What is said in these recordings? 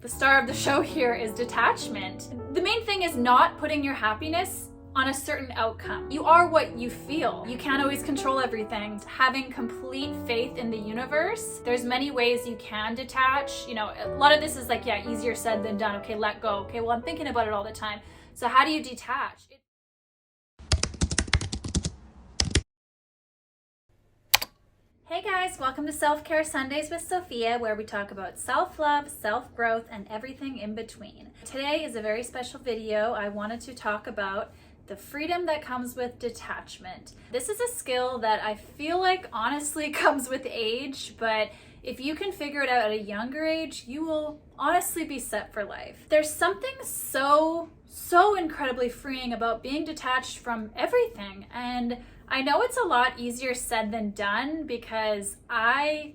The star of the show here is detachment. The main thing is not putting your happiness on a certain outcome. You are what you feel. You can't always control everything. Having complete faith in the universe, there's many ways you can detach. You know, a lot of this is like, yeah, easier said than done. Okay, let go. Okay, well, I'm thinking about it all the time. So how do you detach? Hey guys, welcome to Self-Care Sundays with Sophia, where we talk about self-love, self-growth, and everything in between. Today is a very special video. I wanted to talk about the freedom that comes with detachment. This is a skill that I feel like honestly comes with age, but if you can figure it out at a younger age, you will honestly be set for life. There's something so incredibly freeing about being detached from everything, and I know it's a lot easier said than done because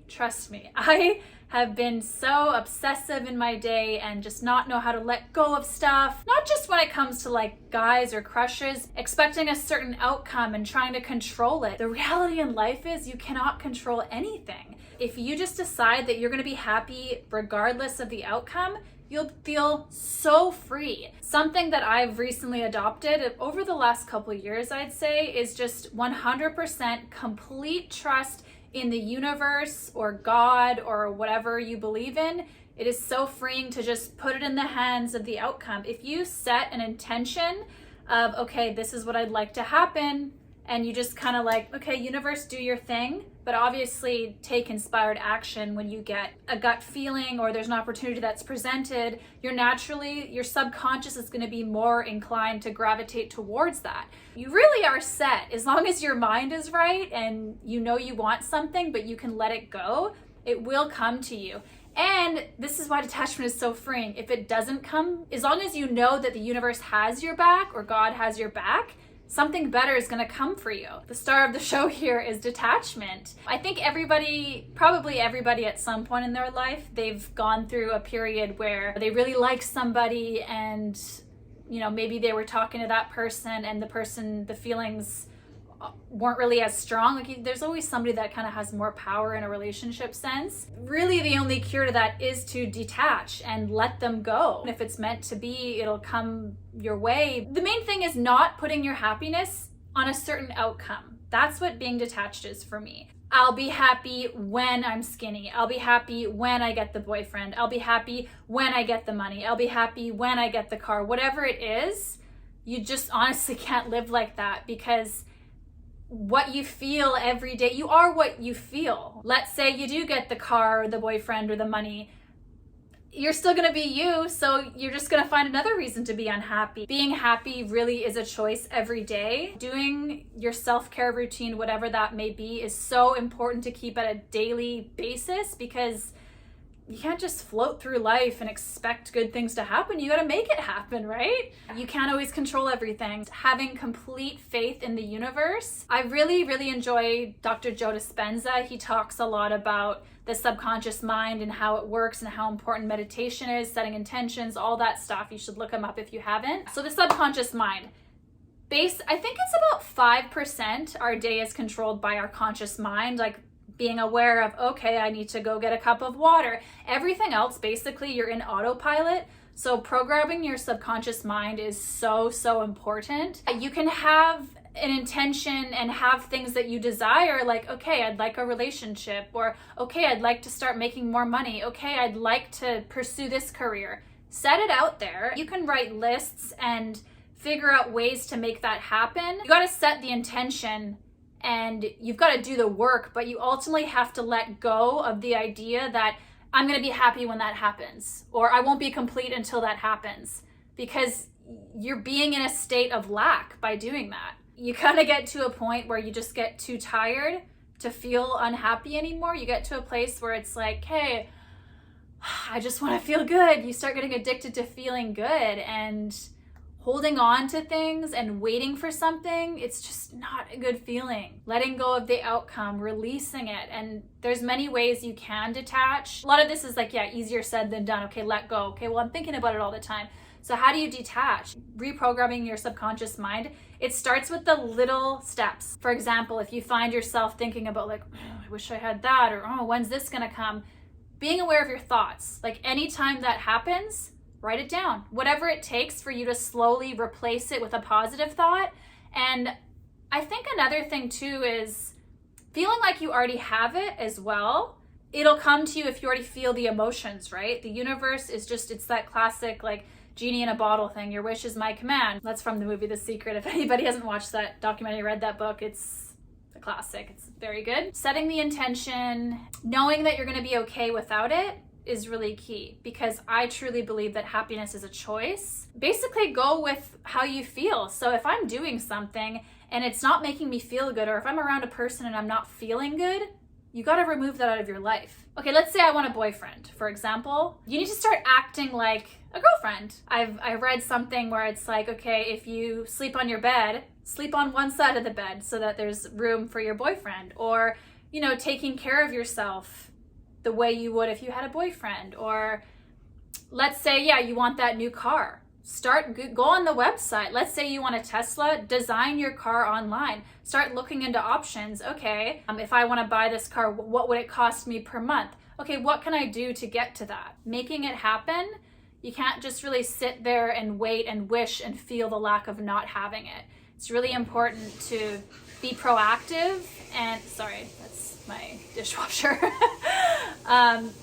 trust me, I have been so obsessive in my day and just not know how to let go of stuff. Not just when it comes to like guys or crushes, expecting a certain outcome and trying to control it. The reality in life is you cannot control anything. If you just decide that you're gonna be happy regardless of the outcome, you'll feel so free. Something that I've recently adopted over the last couple of years, I'd say, is just 100% complete trust in the universe or God or whatever you believe in. It is so freeing to just put it in the hands of the outcome. If you set an intention of, okay, this is what I'd like to happen, and you just kind of like, okay, universe, do your thing, but obviously take inspired action when you get a gut feeling or there's an opportunity that's presented. Your subconscious is going to be more inclined to gravitate towards that. You really are set. As long as your mind is right and you know you want something, but you can let it go, it will come to you. And this is why detachment is so freeing. If it doesn't come, as long as you know that the universe has your back or God has your back, something better is going to come for you. The star of the show here is detachment. I think probably everybody at some point in their life, they've gone through a period where they really like somebody and, you know, maybe they were talking to that person and the feelings weren't really as strong. Like there's always somebody that kind of has more power in a relationship sense. Really the only cure to that is to detach and let them go. And if it's meant to be, it'll come your way. The main thing is not putting your happiness on a certain outcome. That's what being detached is for me. I'll be happy when I'm skinny. I'll be happy when I get the boyfriend. I'll be happy when I get the money. I'll be happy when I get the car. Whatever it is, you just honestly can't live like that, because what you feel every day, you are what you feel. Let's say you do get the car or the boyfriend or the money, you're still gonna be you, so you're just gonna find another reason to be unhappy. Being happy really is a choice every day. Doing your self-care routine, whatever that may be, is so important to keep at a daily basis, because you can't just float through life and expect good things to happen. You gotta make it happen, right? You can't always control everything. Having complete faith in the universe. I really enjoy Dr. Joe Dispenza. He talks a lot about the subconscious mind and how it works and how important meditation is, setting intentions, all that stuff. You should look him up if you haven't. So the subconscious mind. I think it's about 5% our day is controlled by our conscious mind, like being aware of, okay, I need to go get a cup of water. Everything else, basically, you're in autopilot. So programming your subconscious mind is so important. You can have an intention and have things that you desire, like, okay, I'd like a relationship, or okay, I'd like to start making more money. Okay, I'd like to pursue this career. Set it out there. You can write lists and figure out ways to make that happen. You got to set the intention and you've got to do the work, but you ultimately have to let go of the idea that I'm going to be happy when that happens, or I won't be complete until that happens, because you're being in a state of lack by doing that. You kind of get to a point where you just get too tired to feel unhappy anymore. You get to a place where it's like, hey, I just want to feel good. You start getting addicted to feeling good, and holding on to things and waiting for something, it's just not a good feeling. Letting go of the outcome, releasing it, and there's many ways you can detach. A lot of this is like, yeah, easier said than done. Okay, let go. Okay, well, I'm thinking about it all the time. So how do you detach? Reprogramming your subconscious mind. It starts with the little steps. For example, if you find yourself thinking about like, oh, I wish I had that, or oh, when's this gonna come? being aware of your thoughts. Like anytime that happens, write it down. Whatever it takes for you to slowly replace it with a positive thought. And I think another thing too is feeling like you already have it as well. It'll come to you if you already feel the emotions, right? The universe is just, it's that classic like genie in a bottle thing. Your wish is my command. That's from the movie The Secret. If anybody hasn't watched that documentary, read that book, it's a classic. It's very good. Setting the intention, knowing that you're going to be okay without it is really key, because I truly believe that happiness is a choice. Basically go with how you feel. So if I'm doing something and it's not making me feel good, or if I'm around a person and I'm not feeling good, you got to remove that out of your life. Okay, let's say I want a boyfriend, for example. You need to start acting like a girlfriend. I read something where it's like, okay, if you sleep on your bed, sleep on one side of the bed so that there's room for your boyfriend. Or, you know, taking care of yourself the way you would if you had a boyfriend. Or let's say, yeah, you want that new car. Go on the website. Let's say you want a Tesla, design your car online. Start looking into options. Okay, if I want to buy this car, what would it cost me per month? Okay, what can I do to get to that? Making it happen. You can't just really sit there and wait and wish and feel the lack of not having it. It's really important to be proactive and, sorry, that's my dishwasher.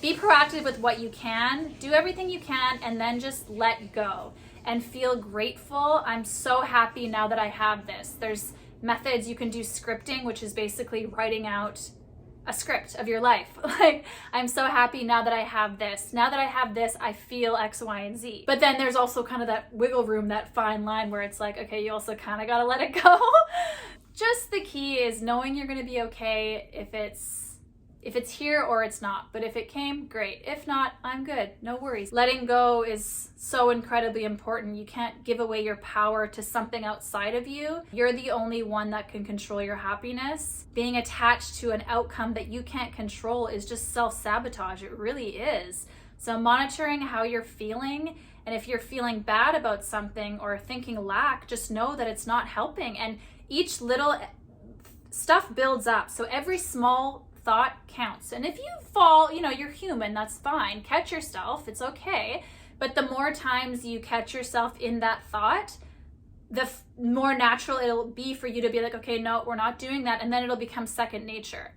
Be proactive with what you can, do everything you can, and then just let go and feel grateful. I'm so happy now that I have this. There's methods you can do scripting, which is basically writing out a script of your life. Like, I'm so happy now that I have this. Now that I have this, I feel X, Y, and Z. But then there's also kind of that wiggle room, that fine line where it's like, okay, you also kind of got to let it go. Just the key is knowing you're going to be okay if it's here or it's not. But if it came, great. If not, I'm good. No worries. Letting go is so incredibly important. You can't give away your power to something outside of you. You're the only one that can control your happiness. Being attached to an outcome that you can't control is just self-sabotage. It really is. So monitoring how you're feeling, and if you're feeling bad about something or thinking lack, just know that it's not helping. And each little stuff builds up. So every small thought counts. And if you fall, you know, you're human, that's fine. Catch yourself, it's okay. But the more times you catch yourself in that thought, the more natural it'll be for you to be like, okay, no, we're not doing that. And then it'll become second nature.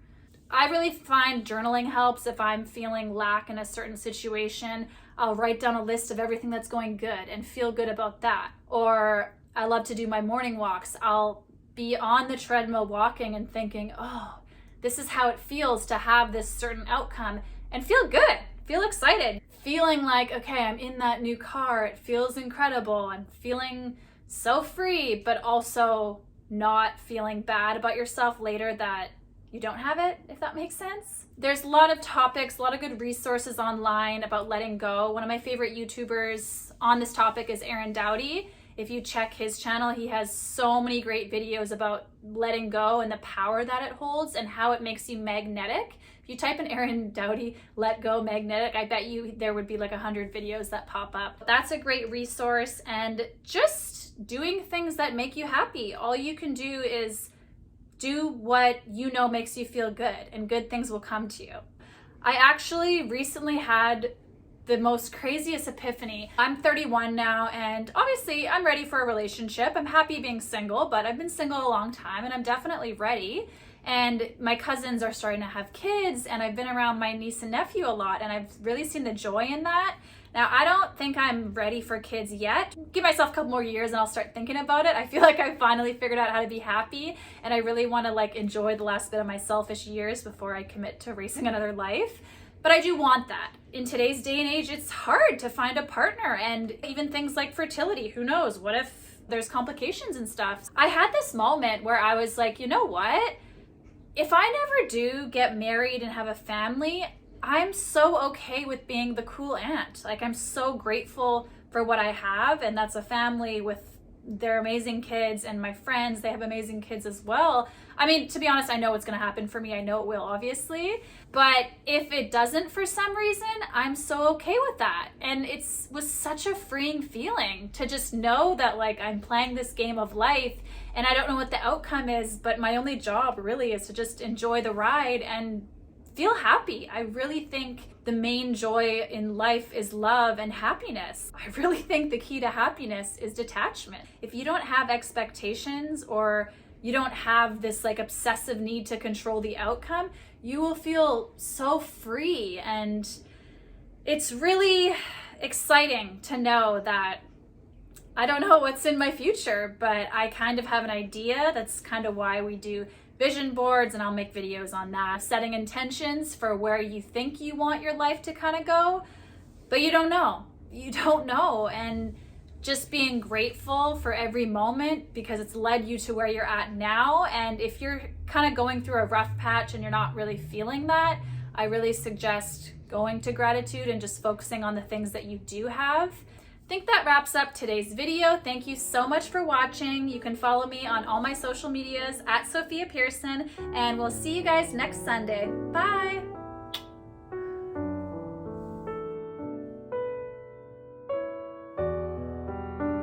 I really find journaling helps. If I'm feeling lack in a certain situation, I'll write down a list of everything that's going good and feel good about that. Or I love to do my morning walks. I'll be on the treadmill walking and thinking, oh, this is how it feels to have this certain outcome, and feel good, feel excited, feeling like, okay, I'm in that new car. It feels incredible. I'm feeling so free, but also not feeling bad about yourself later that you don't have it, if that makes sense. There's a lot of topics, a lot of good resources online about letting go. One of my favorite YouTubers on this topic is Aaron Doughty. If you check his channel, he has so many great videos about letting go and the power that it holds and how it makes you magnetic. If you type in Aaron Doughty, let go magnetic, I bet you there would be like 100 videos that pop up. That's a great resource. And just doing things that make you happy. All you can do is do what you know makes you feel good, and good things will come to you. I actually recently had the most craziest epiphany. I'm 31 now, and obviously I'm ready for a relationship. I'm happy being single, but I've been single a long time and I'm definitely ready. And my cousins are starting to have kids, and I've been around my niece and nephew a lot, and I've really seen the joy in that. Now, I don't think I'm ready for kids yet. Give myself a couple more years and I'll start thinking about it. I feel like I finally figured out how to be happy, and I really want to like enjoy the last bit of my selfish years before I commit to racing another life. But I do want that. In today's day and age, it's hard to find a partner, and even things like fertility, who knows? What if there's complications and stuff? I had this moment where I was like, you know what? If I never do get married and have a family, I'm so okay with being the cool aunt. Like, I'm so grateful for what I have, and that's a family with their amazing kids, and my friends, they have amazing kids as well. I mean, to be honest, I know what's going to happen for me. I know it will, obviously. But if it doesn't for some reason, I'm so okay with that. And it was such a freeing feeling to just know that like I'm playing this game of life and I don't know what the outcome is, but my only job really is to just enjoy the ride and feel happy. I really think the main joy in life is love and happiness. I really think the key to happiness is detachment. If you don't have expectations, or you don't have this like obsessive need to control the outcome, you will feel so free. And it's really exciting to know that I don't know what's in my future, but I kind of have an idea. That's kind of why we do vision boards, and I'll make videos on that. Setting intentions for where you think you want your life to kind of go, but you don't know. You don't know. And just being grateful for every moment, because it's led you to where you're at now. And if you're kind of going through a rough patch and you're not really feeling that, I really suggest going to gratitude and just focusing on the things that you do have. I think that wraps up today's video. Thank you so much for watching. You can follow me on all my social medias at Sophia Pearson, and we'll see you guys next Sunday. Bye.